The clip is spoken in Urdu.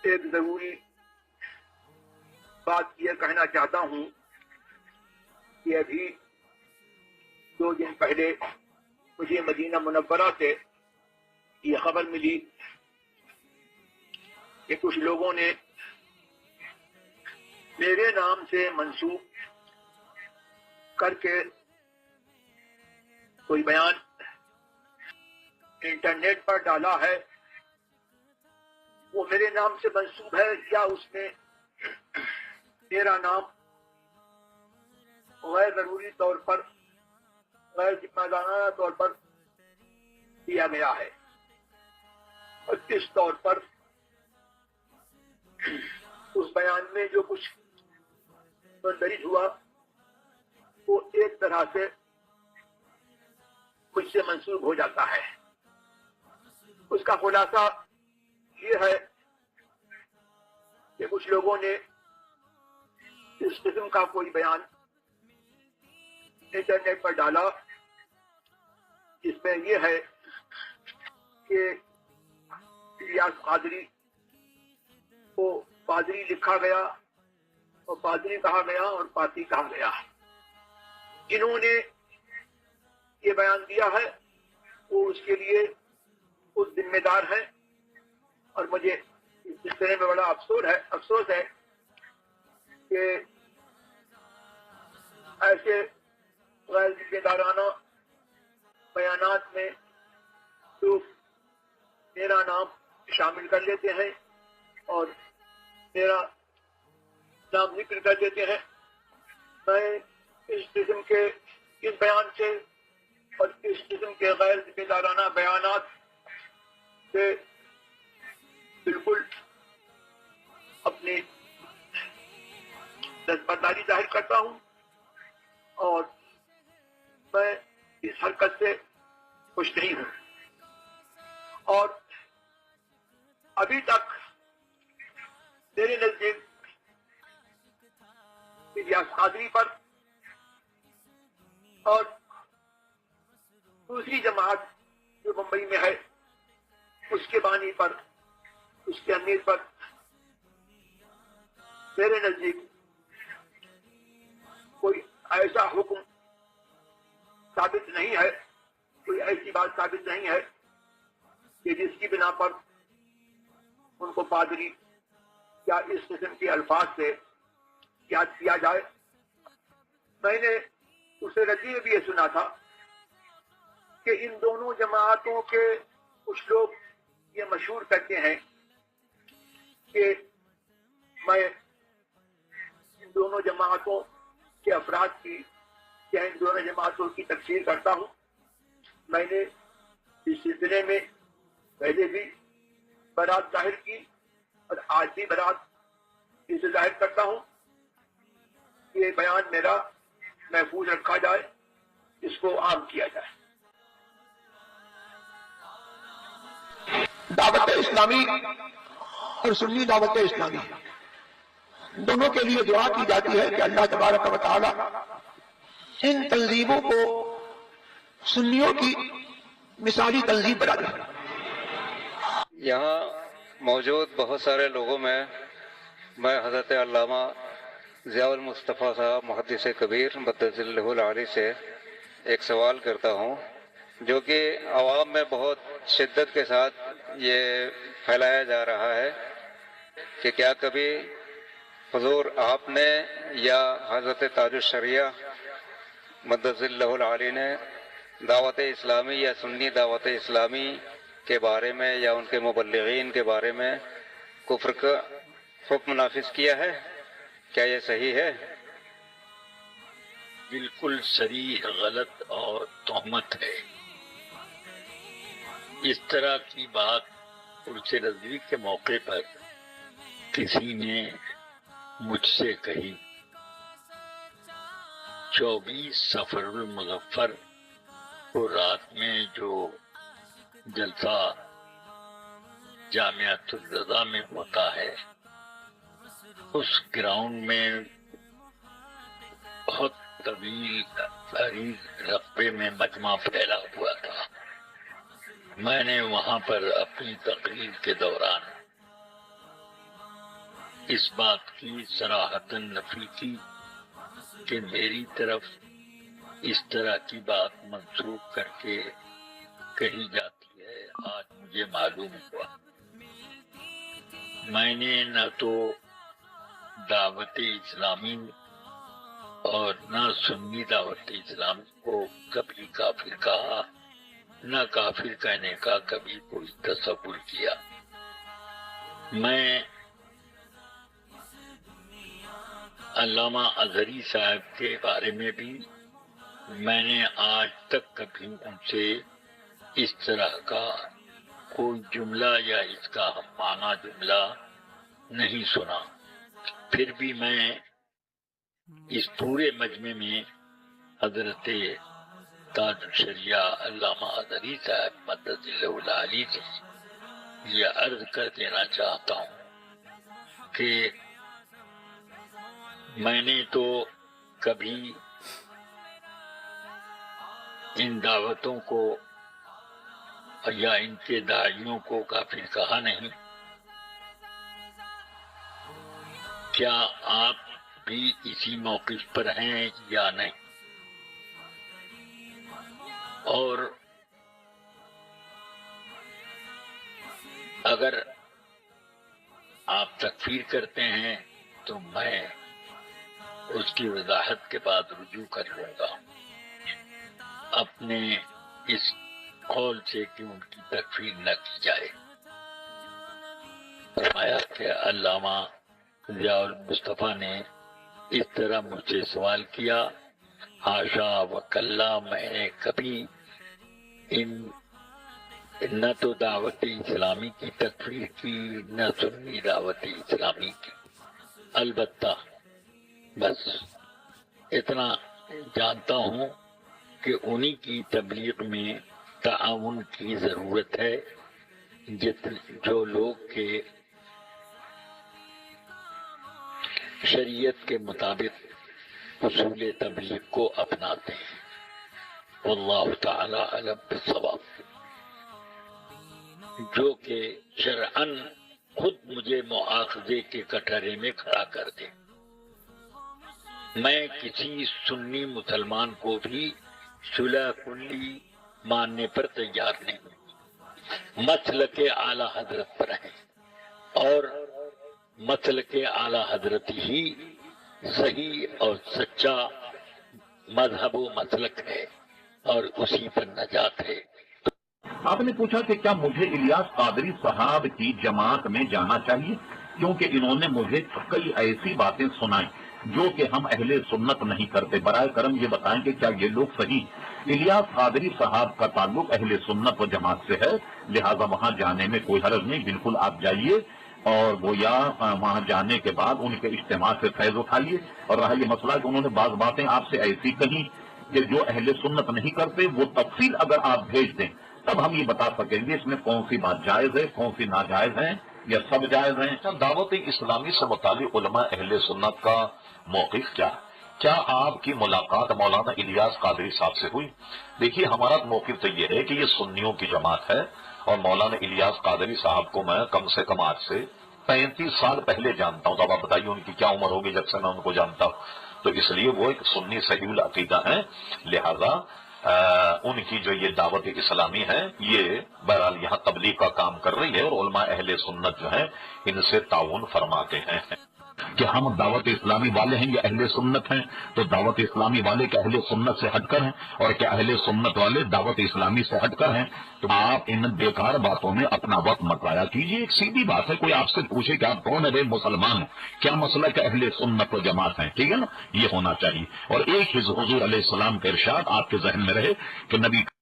ایک ضروری بات یہ کہنا چاہتا ہوں کہ ابھی 2 دن پہلے مجھے مدینہ منورہ سے یہ خبر ملی کہ کچھ لوگوں نے میرے نام سے منسوب کر کے کوئی بیان انٹرنیٹ پر ڈالا ہے. وہ میرے نام سے منسوب ہے یا اس میں میرا نام غیر ضروری طور پر، غیر ذمہ دارانہ طور پر دیا گیا ہے، اور اس طور پر اس بیان میں جو کچھ مندرج ہوا وہ ایک طرح سے مجھ سے منسوب ہو جاتا ہے. اس کا خلاصہ یہ ہے کہ کچھ لوگوں نے اس قسم کا کوئی بیان انٹرنیٹ پر ڈالا جس میں یہ ہے کہ الیاس قادری کو پادری لکھا گیا اور پادری کہا گیا اور پاتی کہا گیا. جنہوں نے یہ بیان دیا ہے وہ اس کے لیے خود ذمہ دار ہیں، اور مجھے اس سلسلے میں بڑا افسوس ہے کہ ایسے غیر ذمہ دارانہ بیانات میں لوگ میرا نام شامل کر لیتے ہیں اور میرا نام ذکر کر دیتے ہیں. میں اس قسم کے اس بیان سے اور اس قسم کے غیر ذمہ دارانہ بیانات سے بالکل اپنی دستبرداری ظاہر کرتا ہوں، اور میں اس حرکت سے خوش نہیں ہوں. اور ابھی تک میرے نزدیک الیاس قادری پر اور دوسری جماعت جو ممبئی میں ہے اس کے بانی پر، اس کے امیر پر میرے نزدیک کوئی ایسا حکم ثابت نہیں ہے، کوئی ایسی بات ثابت نہیں ہے کہ جس کی بنا پر ان کو پادری یا اس قسم کے الفاظ سے یاد کیا جائے. میں نے اسے رضی میں بھی یہ سنا تھا کہ ان دونوں جماعتوں کے کچھ لوگ یہ مشہور کرتے ہیں کہ میں ان دونوں جماعتوں کے افراد کی یا ان دونوں جماعتوں کی تکفیر کرتا ہوں. میں نے اس سلسلے میں پہلے بھی برات ظاہر کی اور آج بھی برات اسے ظاہر کرتا ہوں. یہ بیان میرا محفوظ رکھا جائے، اس کو عام کیا جائے. دعوت اسلامی اور سنی دعوت اسلامی دونوں کے لیے دعا کی جاتی ہے کہ اللہ تبارک و تعالی ان تنظیموں کو سنیوں کی مثالی تنظیم بنا دے. یہاں موجود بہت سارے لوگوں میں حضرت علامہ ضیاء المصطفیٰ صاحب محدث کبیر مدثر اللہ العالی سے ایک سوال کرتا ہوں، جو کہ عوام میں بہت شدت کے ساتھ یہ پھیلایا جا رہا ہے کہ کیا کبھی حضور آپ نے یا حضرت تاج الشریعہ مدثر اللہ العالی نے دعوت اسلامی یا سنی دعوت اسلامی کے بارے میں یا ان کے مبلغین کے بارے میں کفر کا حکم نافذ کیا ہے؟ کیا یہ صحیح ہے؟ بالکل صریح غلط اور تہمت ہے. اس طرح کی بات عرس رضوی کے موقع پر کسی نے مجھ سے کہی. 24 صفر المظفر کو رات میں جو جلسہ جامعۃ الرضا میں ہوتا ہے، اس گراؤنڈ میں بہت طویل عریض رقبے میں مجمع پھیلا ہوا تھا. میں نے وہاں پر اپنی تقریر کے دوران اس بات کی صراحتاً نفی کی کہ میری طرف اس طرح کی بات منسوخ کر کے کہی جاتی ہے، آج مجھے معلوم ہوا۔ میں نے نہ تو دعوت اسلامی اور نہ سنی دعوت اسلامی کو کبھی کافر کہا، نہ کافر کہنے کا کبھی کوئی تصور کیا۔ میں علامہ اظہری صاحب کے بارے میں بھی میں نے آج تک کبھی ان سے اس طرح کا کوئی جملہ یا اس کا ہم معنی جملہ نہیں سنا۔ پھر بھی میں اس پورے مجمع میں حضرت تاج الشریعہ علامہ اظہری صاحب مدد اللہ العالی سے یہ عرض کر دینا چاہتا ہوں کہ میں نے تو کبھی ان دعوتوں کو یا ان کے داعیوں کو کافر کہا نہیں۔ کیا آپ بھی اسی موقف پر ہیں یا نہیں؟ اور اگر آپ تکفیر کرتے ہیں تو میں اس کی وضاحت کے بعد رجوع کر لوں گا اپنے اس قول سے کہ ان کی تکفیر نہ کی جائے۔ فرمایا کہ علامہ ضیاء المصطفیٰ نے اس طرح مجھ سے سوال کیا، حاشا وکلا، میں نے کبھی نہ تو دعوت اسلامی کی تکفیر کی نہ سنی دعوت اسلامی کی، البتہ بس اتنا جانتا ہوں کہ انہی کی تبلیغ میں تعاون کی ضرورت ہے جو لوگ کے شریعت کے مطابق اصول تبلیغ کو اپناتے ہیں۔ واللہ تعالی علم بالصواب۔ جو کہ شرعاً خود مجھے مؤاخذے کے کٹہرے میں کھڑا کر دے۔ میں کسی سنی مسلمان کو بھی صلح کلی ماننے پر تیار نہیں ہوں۔ مسلک اعلی حضرت پر ہیں اور مسلک اعلی حضرت ہی صحیح اور سچا مذہب و مسلک ہے اور اسی پر نجات ہے۔ آپ نے پوچھا کہ کیا مجھے الیاس قادری صاحب کی جماعت میں جانا چاہیے، کیونکہ انہوں نے مجھے کئی ایسی باتیں سنائیں جو کہ ہم اہل سنت نہیں کرتے۔ برائے کرم یہ بتائیں کہ کیا یہ لوگ صحیح؟ الیاس قادری صاحب کا تعلق اہل سنت و جماعت سے ہے، لہذا وہاں جانے میں کوئی حرج نہیں، بالکل آپ جائیے اور گویا وہاں جانے کے بعد ان کے اجتماع سے فیض اٹھائیے۔ اور رہا یہ مسئلہ کہ انہوں نے بعض باتیں آپ سے ایسی کہیں کہ جو اہل سنت نہیں کرتے، وہ تفصیل اگر آپ بھیج دیں تب ہم یہ بتا سکیں گے اس میں کون سی بات جائز ہے، کون سی ناجائز ہے یا سب جائز ہیں۔ دعوت اسلامی سے متعلق علماء اہل سنت کا موقف کیا؟ کیا آپ کی ملاقات مولانا الیاس قادری صاحب سے ہوئی؟ دیکھیے، ہمارا موقف تو یہ ہے کہ یہ سنیوں کی جماعت ہے اور مولانا الیاس قادری صاحب کو میں کم سے کم آج سے 35 سال پہلے جانتا ہوں۔ تو آپ بتائیے ان کی کیا عمر ہوگی جب سے میں ان کو جانتا ہوں؟ تو اس لیے وہ ایک سنی صحیح العقیدہ ہیں، لہذا ان کی جو یہ دعوت اسلامی ہے یہ بہرحال یہاں تبلیغ کا کام کر رہی ہے اور علماء اہل سنت جو ہیں ان سے تعاون فرماتے ہیں۔ کہ ہم دعوت اسلامی والے ہیں یا اہل سنت ہیں؟ تو دعوت اسلامی والے کیا اہل سنت سے ہٹ کر ہیں اور کیا اہل سنت والے دعوت اسلامی سے ہٹ کر ہیں؟ تو آپ ان بیکار باتوں میں اپنا وقت مت ضائع کیجیے۔ ایک سیدھی بات ہے، کوئی آپ سے پوچھے کہ آپ کون ہے؟ مسلمان ہیں، کیا مسئلہ کہ اہل سنت و جماعت ہیں، ٹھیک ہے نا؟ یہ ہونا چاہیے۔ اور ایک حضور علیہ السلام کا ارشاد آپ کے ذہن میں رہے کہ نبی